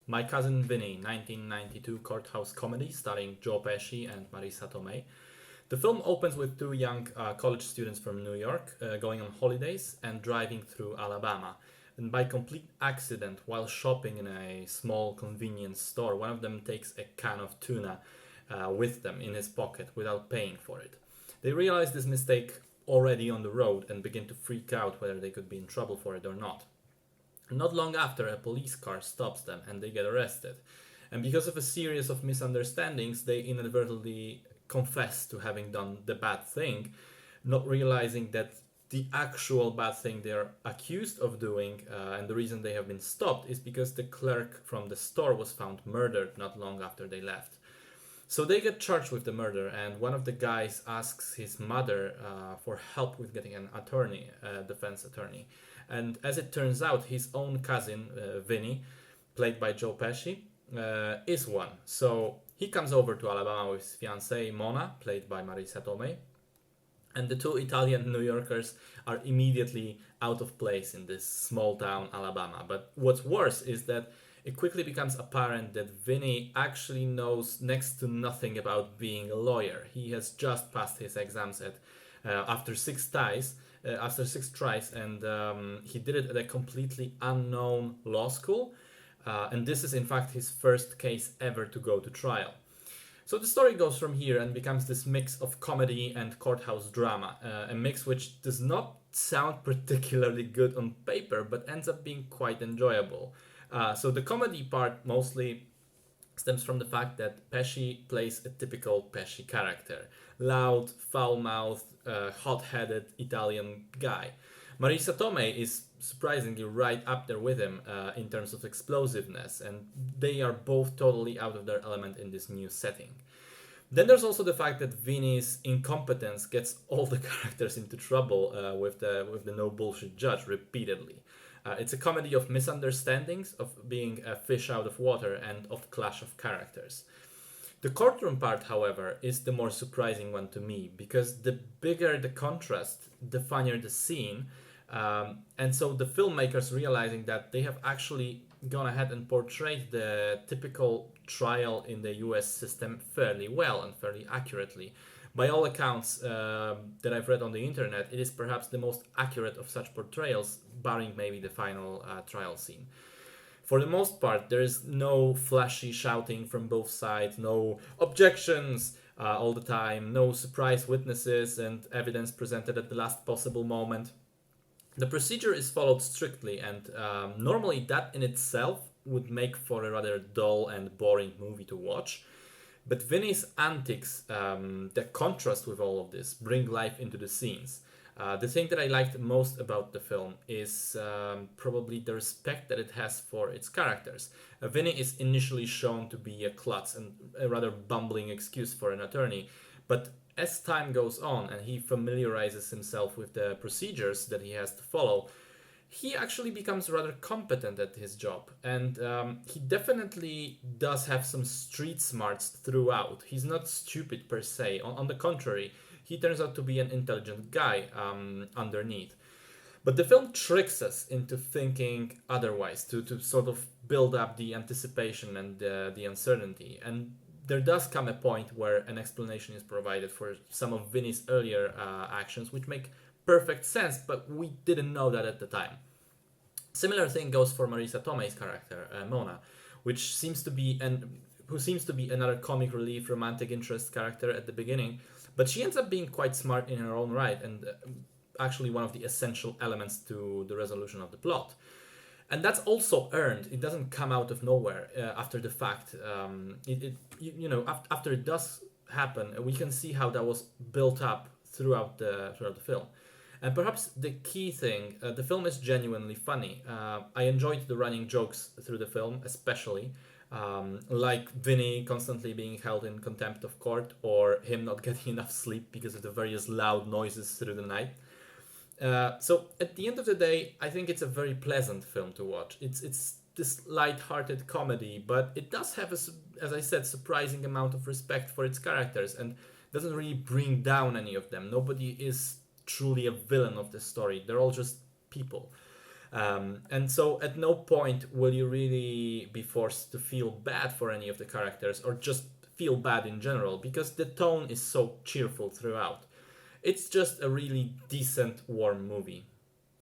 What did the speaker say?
My Cousin Vinny, 1992 courthouse comedy starring Joe Pesci and Marisa Tomei. The film opens with two young college students from New York going on holidays and driving through Alabama. And by complete accident, while shopping in a small convenience store, one of them takes a can of tuna with them in his pocket without paying for it. They realize this mistake already on the road and begin to freak out whether they could be in trouble for it or not. Not long after, a police car stops them and they get arrested. And because of a series of misunderstandings, they inadvertently confess to having done the bad thing, not realizing that the actual bad thing they're accused of doing and the reason they have been stopped is because the clerk from the store was found murdered not long after they left. So they get charged with the murder, and one of the guys asks his mother for help with getting an attorney, defense attorney. And as it turns out, his own cousin, Vinny, played by Joe Pesci, is one. So he comes over to Alabama with his fiancée, Mona, played by Marisa Tomei. And the two Italian New Yorkers are immediately out of place in this small town, Alabama. But what's worse is that it quickly becomes apparent that Vinny actually knows next to nothing about being a lawyer. He has just passed his exams after after six tries, and he did it at a completely unknown law school. And this is in fact his first case ever to go to trial. So the story goes from here and becomes this mix of comedy and courthouse drama, a mix which does not sound particularly good on paper, but ends up being quite enjoyable. So the comedy part mostly stems from the fact that Pesci plays a typical Pesci character. Loud, foul-mouthed, hot-headed Italian guy. Marisa Tomei is surprisingly right up there with him in terms of explosiveness, and they are both totally out of their element in this new setting. Then there's also the fact that Vinny's incompetence gets all the characters into trouble with the no bullshit judge repeatedly. It's a comedy of misunderstandings, of being a fish out of water, and of clash of characters. The courtroom part, however, is the more surprising one to me, because the bigger the contrast, the funnier the scene. And so the filmmakers, realizing that they have actually gone ahead and portrayed the typical trial in the US system fairly well and fairly accurately. By all accounts that I've read on the internet, it is perhaps the most accurate of such portrayals, barring maybe the final trial scene. For the most part, there is no flashy shouting from both sides, no objections all the time, no surprise witnesses and evidence presented at the last possible moment. The procedure is followed strictly, and normally that in itself would make for a rather dull and boring movie to watch. But Vinny's antics, the contrast with all of this, bring life into the scenes. The thing that I liked most about the film is probably the respect that it has for its characters. Vinny is initially shown to be a klutz and a rather bumbling excuse for an attorney, but as time goes on and he familiarizes himself with the procedures that he has to follow, he actually becomes rather competent at his job. And he definitely does have some street smarts throughout. He's not stupid per se. On the contrary, he turns out to be an intelligent guy underneath. But the film tricks us into thinking otherwise, to sort of build up the anticipation and the uncertainty. And there does come a point where an explanation is provided for some of Vinny's earlier actions, which make perfect sense, but we didn't know that at the time. Similar thing goes for Marisa Tomei's character, Mona, which seems to be another comic relief romantic interest character at the beginning, but she ends up being quite smart in her own right and actually one of the essential elements to the resolution of the plot. And that's also earned. It doesn't come out of nowhere after the fact. After it does happen, we can see how that was built up throughout the film. And perhaps the key thing, the film is genuinely funny. I enjoyed the running jokes through the film, especially. Like Vinny constantly being held in contempt of court, or him not getting enough sleep because of the various loud noises through the night. So at the end of the day, I think it's a very pleasant film to watch. It's this light-hearted comedy, but it does have, as I said, surprising amount of respect for its characters and doesn't really bring down any of them. Nobody is truly a villain of the story. They're all just people. And so at no point will you really be forced to feel bad for any of the characters or just feel bad in general because the tone is so cheerful throughout. It's just a really decent, warm movie.